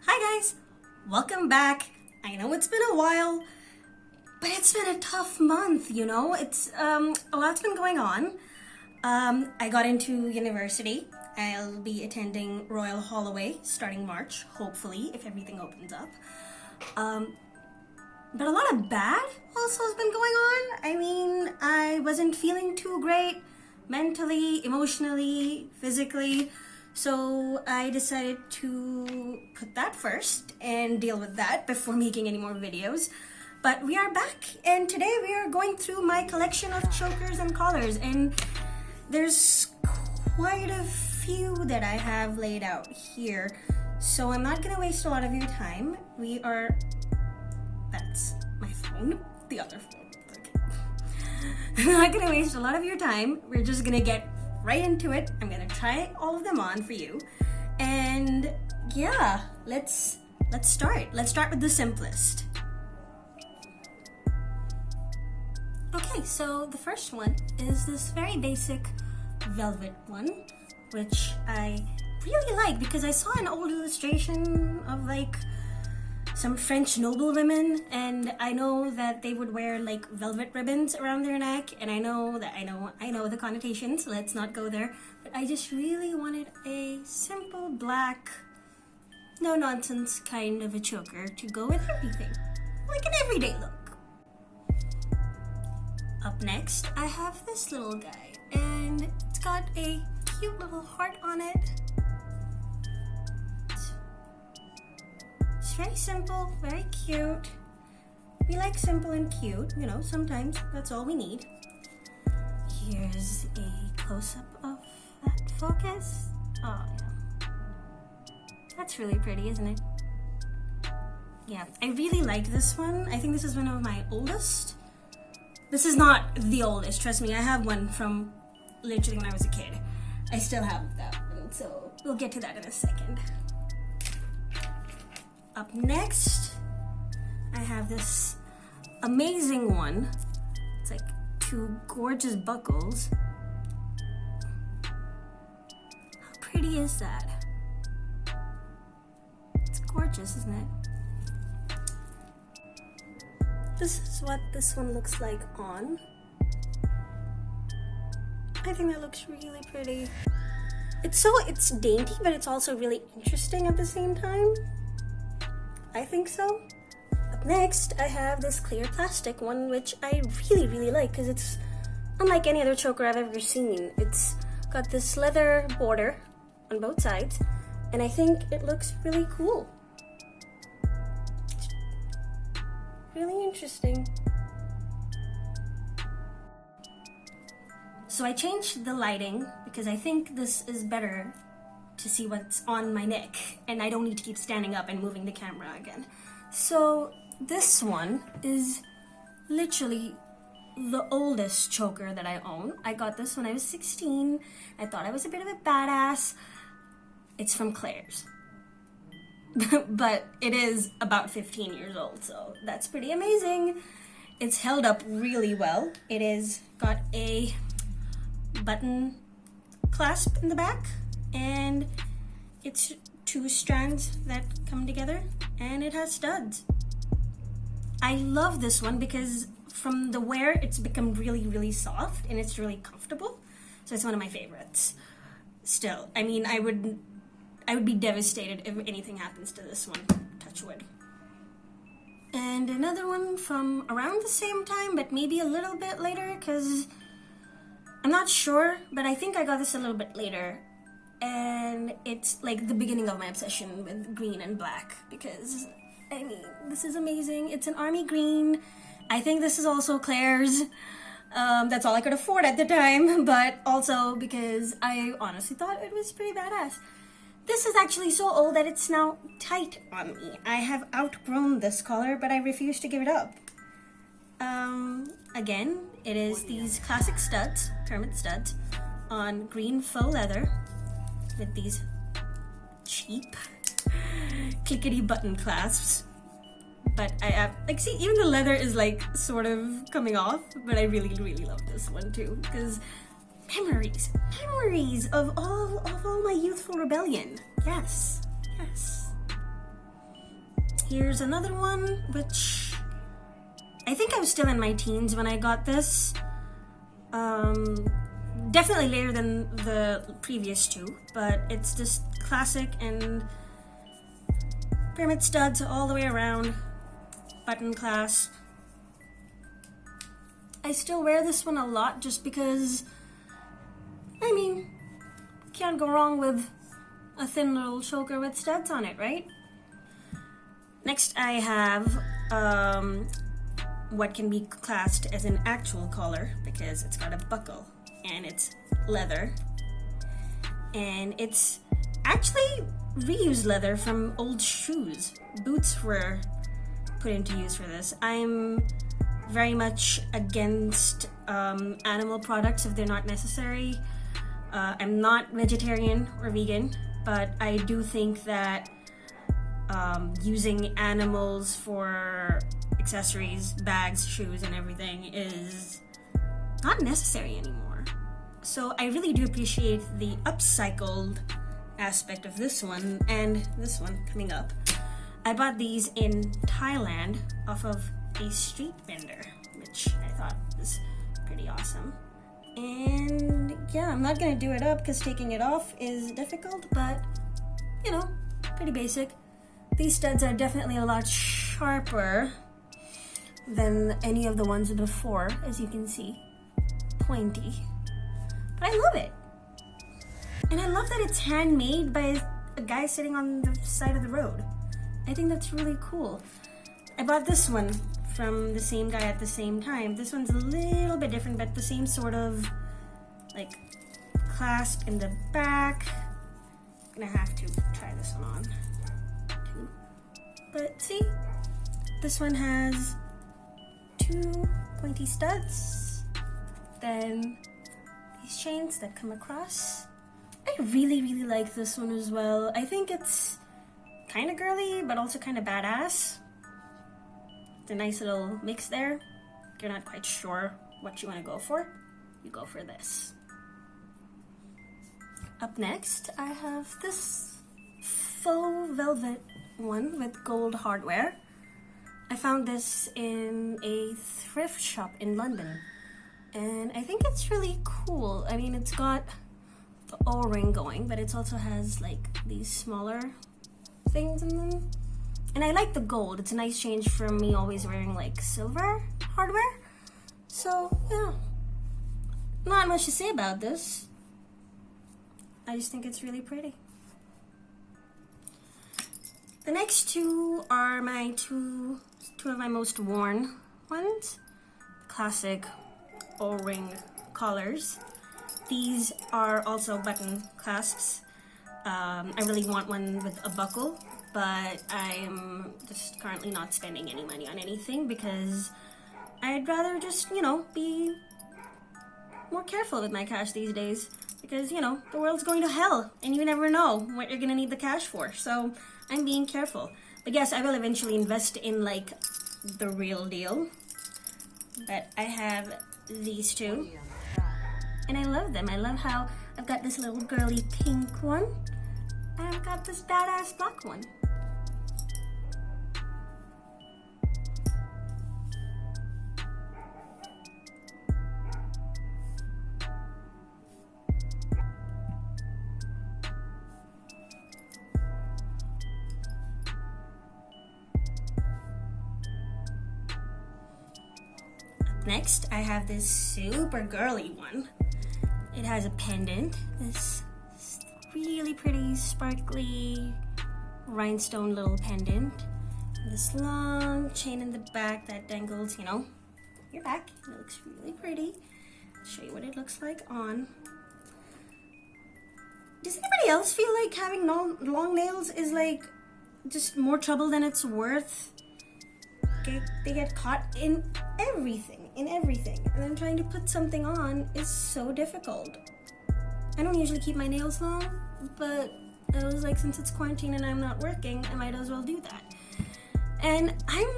Hi guys, welcome back. I know it's been a while, but it's been a tough month, you know? It's a lot's been going on. I got into university. I'll be attending Royal Holloway starting March, hopefully, if everything opens up. But a lot of bad also has been going on. I mean, I wasn't feeling too great mentally, emotionally, physically. So I decided to put that first and deal with that before making any more videos. But we are back, and today we are going through my collection of chokers and collars, and there's quite a few that I have laid out here. So I'm not gonna waste a lot of your time. That's my phone, the other phone. Okay. I'm not gonna waste a lot of your time. We're just gonna get right into it. I'm gonna try all of them on for you, and yeah, let's start. Let's start with the simplest. Okay, so the first one is this very basic velvet one, which I really like because I saw an old illustration of like some French noblewomen, and I know that they would wear like velvet ribbons around their neck, and I know the connotations, so let's not go there. But I just really wanted a simple black, no nonsense kind of a choker to go with everything, like an everyday look. Up next, I have this little guy, and it's got a cute little heart on it. It's very simple, very cute. We like simple and cute, you know, sometimes that's all we need. Here's a close-up of that focus. Oh, yeah. That's really pretty, isn't it? Yeah, I really like this one. I think this is one of my oldest. This is not the oldest, trust me. I have one from literally when I was a kid. I still have that one, so we'll get to that in a second. Up next, I have this amazing one. It's like two gorgeous buckles. How pretty is that? It's gorgeous, isn't it? This is what this one looks like on. I think that looks really pretty. It's dainty, but it's also really interesting at the same time. I think so. Up next, I have this clear plastic one, which I really like because it's unlike any other choker I've ever seen. It's got this leather border on both sides, and I think it looks really cool. It's really interesting. So I changed the lighting because I think this is better to see what's on my neck, and I don't need to keep standing up and moving the camera again. So this one is literally the oldest choker that I own. I got this when I was 16. I thought I was a bit of a badass. It's from Claire's. But it is about 15 years old, so that's pretty amazing. It's held up really well. It is got a button clasp in the back, and it's two strands that come together, and it has studs. I love this one because from the wear it's become really soft, and it's really comfortable, so it's one of my favorites. Still, I mean, I would be devastated if anything happens to this one, touch wood. And another one from around the same time, but maybe a little bit later, because I'm not sure, but I think I got this a little bit later. And it's like the beginning of my obsession with green and black, because I mean, this is amazing. It's an army green. I think this is also Claire's. That's all I could afford at the time, but also because I honestly thought it was pretty badass. This is actually so old that it's now tight on me. I have outgrown this collar, but I refuse to give it up. Again, it is these classic studs, hermit studs, on green faux leather with these cheap clickety button clasps. But I have, like, see, even the leather is like sort of coming off, but I really love this one too, because Memories. Memories of all my youthful rebellion. Yes. Yes. Here's another one, which I think I was still in my teens when I got this. Definitely later than the previous two, but it's just classic and pyramid studs all the way around, button clasp. I still wear this one a lot just because, I mean, can't go wrong with a thin little choker with studs on it, right? Next I have what can be classed as an actual collar because it's got a buckle and it's leather, and it's actually reused leather from old shoes. Boots were put into use for this. I'm very much against animal products if they're not necessary. I'm not vegetarian or vegan, but I do think that using animals for accessories, bags, shoes, and everything is not necessary anymore. So I really do appreciate the upcycled aspect of this one and this one coming up. I bought these in Thailand off of a street vendor, which I thought was pretty awesome. And yeah, I'm not gonna do it up because taking it off is difficult, but you know, pretty basic. These studs are definitely a lot sharper than any of the ones before, as you can see. Pointy. But I love it. And I love that it's handmade by a guy sitting on the side of the road. I think that's really cool. I bought this one from the same guy at the same time. This one's a little bit different, but the same sort of like clasp in the back. I'm gonna have to try this one on too. But see, this one has two pointy studs, then these chains that come across. I really like this one as well. I think it's kind of girly, but also kind of badass. It's a nice little mix there. If you're not quite sure what you want to go for, you go for this. Up next, I have this faux velvet one with gold hardware. I found this in a thrift shop in London, and I think it's really cool. I mean, it's got the O-ring going, but it also has like these smaller things in them. And I like the gold. It's a nice change from me always wearing like silver hardware. So yeah, not much to say about this. I just think it's really pretty. The next two are my two of my most worn ones. Classic O-ring collars. These are also button clasps. I really want one with a buckle, but I'm just currently not spending any money on anything because I'd rather just, you know, be more careful with my cash these days because, you know, the world's going to hell and you never know what you're gonna need the cash for. So I'm being careful. But yes, I will eventually invest in like the real deal. But I have these two and I love them. I love how I've got this little girly pink one and I've got this badass black one. Next, I have this super girly one. It has a pendant, this really pretty, sparkly, rhinestone little pendant. This long chain in the back that dangles, you know, your back. It looks really pretty. I'll show you what it looks like on. Does anybody else feel like having long nails is like just more trouble than it's worth? They get caught in everything, and then trying to put something on is so difficult. I don't usually keep my nails long, but I was like, since it's quarantine and I'm not working, I might as well do that. And I'm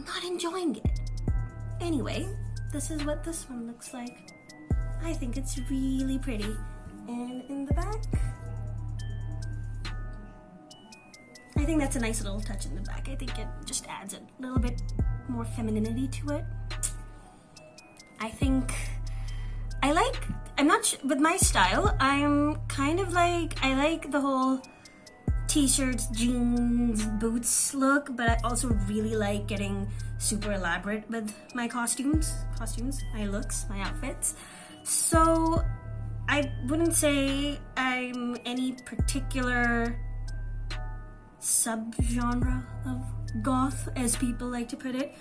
not enjoying it. Anyway, this is what this one looks like. I think it's really pretty. And in the back, I think that's a nice little touch in the back. I think it just adds a little bit more femininity to it. I'm not sure, with my style, I'm kind of like, I like the whole t-shirts, jeans, boots look, but I also really like getting super elaborate with my costumes, my looks, my outfits. So I wouldn't say I'm any particular subgenre of goth, as people like to put it.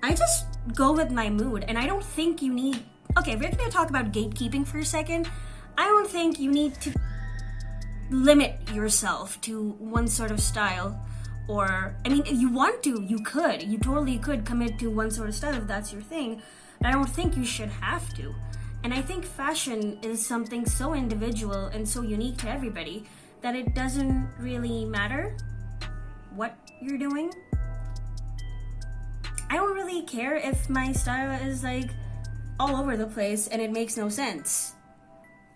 I just go with my mood, and I don't think you need... Okay, we're gonna talk about gatekeeping for a second. I don't think you need to limit yourself to one sort of style, or... I mean, if you want to, you could. You totally could commit to one sort of style if that's your thing, but I don't think you should have to. And I think fashion is something so individual and so unique to everybody that it doesn't really matter what you're doing. I don't really care if my style is like all over the place and it makes no sense.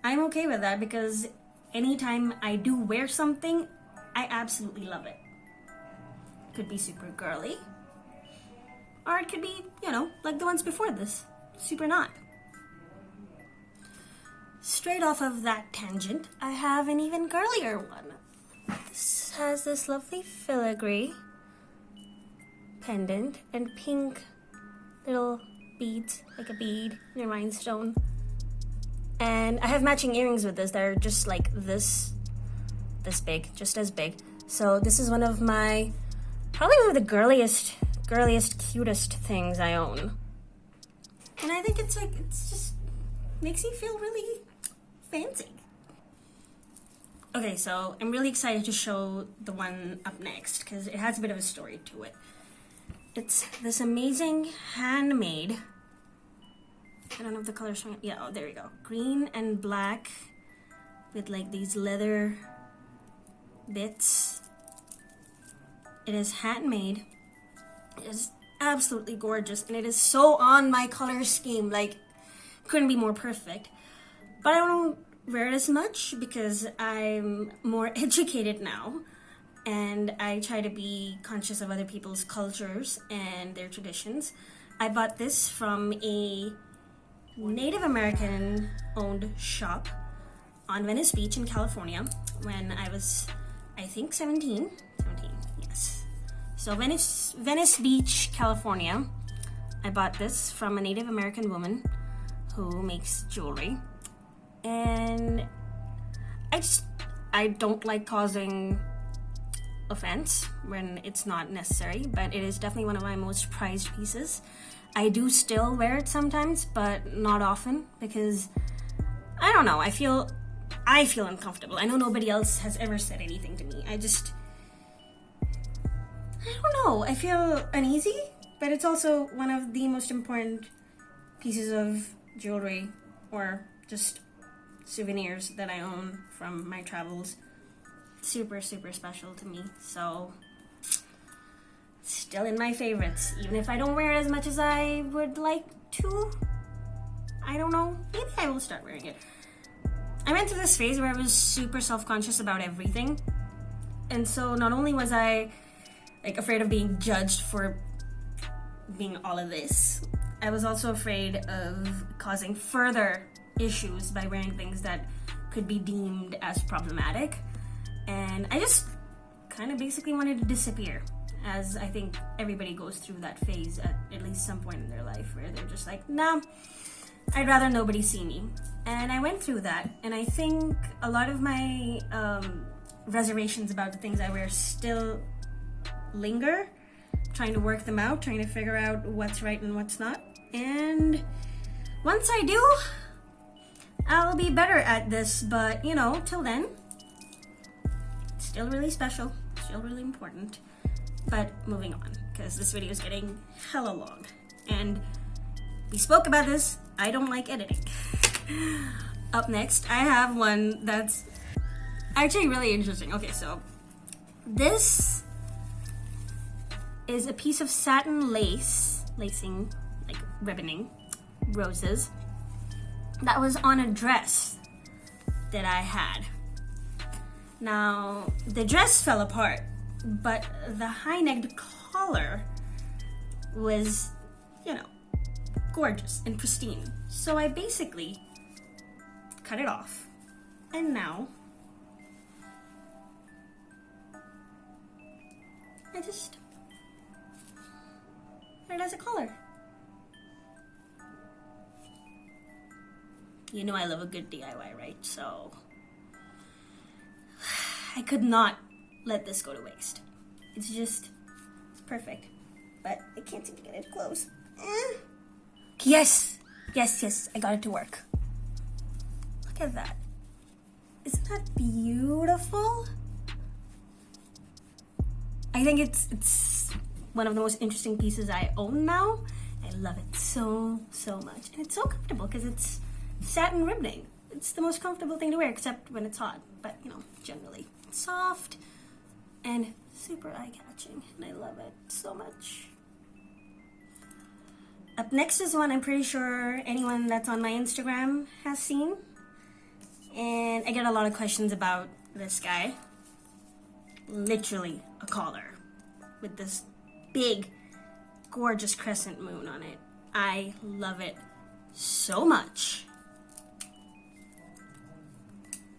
I'm okay with that because anytime I do wear something, I absolutely love it. Could be super girly, or it could be, you know, like the ones before this, super not. Straight off of that tangent, I have an even girlier one. This has this lovely filigree pendant and pink little beads, like a bead in a rhinestone. And I have matching earrings with this that are just like this big, just as big. So this is one of the girliest, cutest things I own. And I think it's just makes you feel really fancy. Okay, so I'm really excited to show the one up next because it has a bit of a story to it. It's this amazing handmade, I don't know if the color's showing. Yeah, oh, there you go. Green and black with like these leather bits. It is handmade. It is absolutely gorgeous, and it is so on my color scheme, like couldn't be more perfect. But I don't wear it as much because I'm more educated now, and I try to be conscious of other people's cultures and their traditions. I bought this from a Native American owned shop on Venice Beach in California when I was, I think, 17, yes. So Venice Beach, California. I bought this from a Native American woman who makes jewelry. And I don't like causing offense when it's not necessary, but it is definitely one of my most prized pieces. I do still wear it sometimes, but not often because I don't know, I feel uncomfortable. I know nobody else has ever said anything to me. I don't know, I feel uneasy, but it's also one of the most important pieces of jewelry or just souvenirs that I own from my travels. Super, super special to me. So, still in my favorites. Even if I don't wear it as much as I would like to. I don't know. Maybe I will start wearing it. I went through this phase where I was super self-conscious about everything. And so not only was I like afraid of being judged for being all of this, I was also afraid of causing further issues by wearing things that could be deemed as problematic. And I just kind of basically wanted to disappear, as I think everybody goes through that phase at least some point in their life where they're just like, nah, I'd rather nobody see me. And I went through that, and I think a lot of my reservations about the things I wear still linger, trying to work them out, trying to figure out what's right and what's not. And once I do, I'll be better at this, but you know, till then, it's still really special, still really important. But moving on, because this video is getting hella long, and we spoke about this, I don't like editing. Up next, I have one that's actually really interesting. Okay, so this is a piece of satin lacing, like ribboning, roses. that was on a dress that I had. Now, the dress fell apart, but the high-necked collar was, you know, gorgeous and pristine. So I basically cut it off, and now I just wear it as a collar. You know I love a good DIY, right? So I could not let this go to waste. It's perfect. But I can't seem to get it close. Yes, I got it to work. Look at that. Isn't that beautiful? I think it's one of the most interesting pieces I own now. I love it so much. And it's so comfortable because it's satin ribbing. It's the most comfortable thing to wear, except when it's hot. But, you know, generally it's soft and super eye-catching. And I love it so much. Up next is one I'm pretty sure anyone that's on my Instagram has seen. And I get a lot of questions about this guy. Literally a collar with this big, gorgeous crescent moon on it. I love it so much.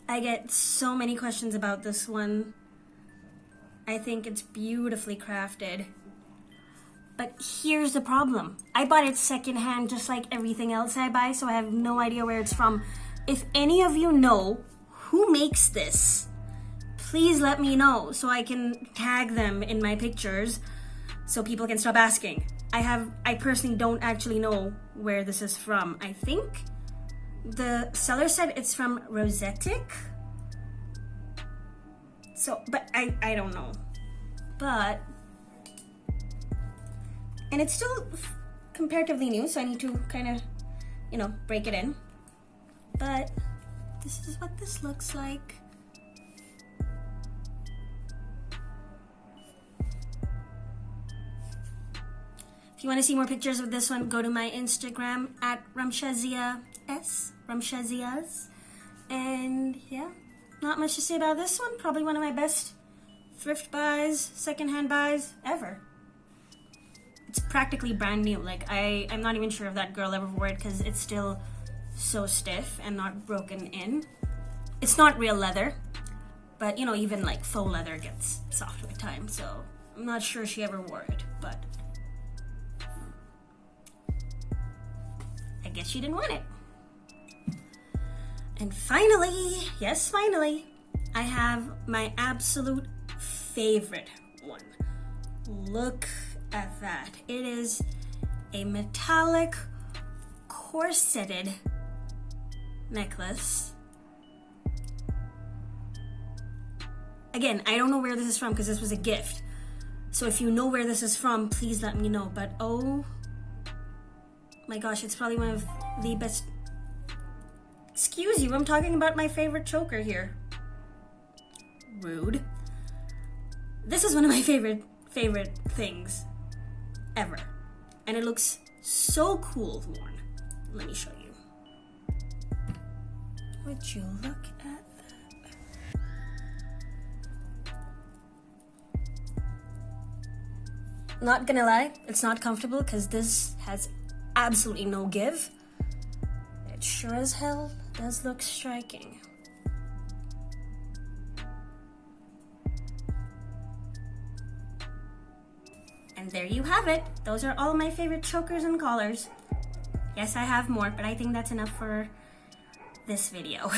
I get so many questions about this one. I think it's beautifully crafted. But here's the problem. I bought it secondhand just like everything else I buy, so I have no idea where it's from. If any of you know who makes this, please let me know so I can tag them in my pictures so people can stop asking. I personally don't actually know where this is from. I think the seller said it's from Rosetic. So, but I don't know. But, and it's still comparatively new, so I need to kind of, you know, break it in. But this is what this looks like. If you want to see more pictures of this one, go to my Instagram at Ramshazias. And yeah, not much to say about this one. Probably one of my best thrift buys, secondhand buys ever. It's practically brand new. Like, I'm not even sure if that girl ever wore it because it's still so stiff and not broken in. It's not real leather, but you know, even like faux leather gets soft with time, so I'm not sure she ever wore it, but I guess she didn't want it. And finally, yes, finally, I have my absolute favorite one. Look at that. It is a metallic corseted necklace. Again, I don't know where this is from because this was a gift. So if you know where this is from, please let me know. But oh my gosh, it's probably one of the best. Excuse you, I'm talking about my favorite choker here. Rude. This is one of my favorite things ever. And it looks so cool worn. Let me show you. Would you look at that? Not gonna lie, it's not comfortable because this has absolutely no give. It sure as hell does look striking. And there you have it. Those are all my favorite chokers and collars. Yes, I have more, but I think that's enough for this video.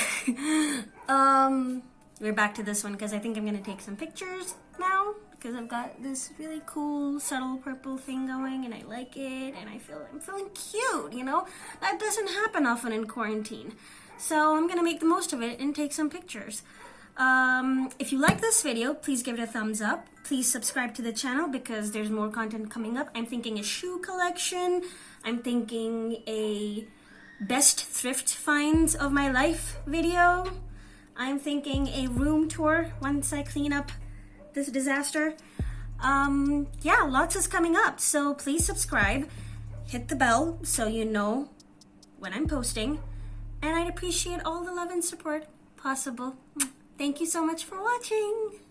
We're back to this one because I think I'm gonna take some pictures now because I've got this really cool subtle purple thing going and I like it and I'm feeling cute, you know? That doesn't happen often in quarantine. So I'm gonna make the most of it and take some pictures. If you like this video, please give it a thumbs up. Please subscribe to the channel because there's more content coming up. I'm thinking a shoe collection. I'm thinking a best thrift finds of my life video. I'm thinking a room tour once I clean up this disaster. Yeah, lots is coming up. So please subscribe, hit the bell so you know when I'm posting. and I'd appreciate all the love and support possible. Thank you so much for watching.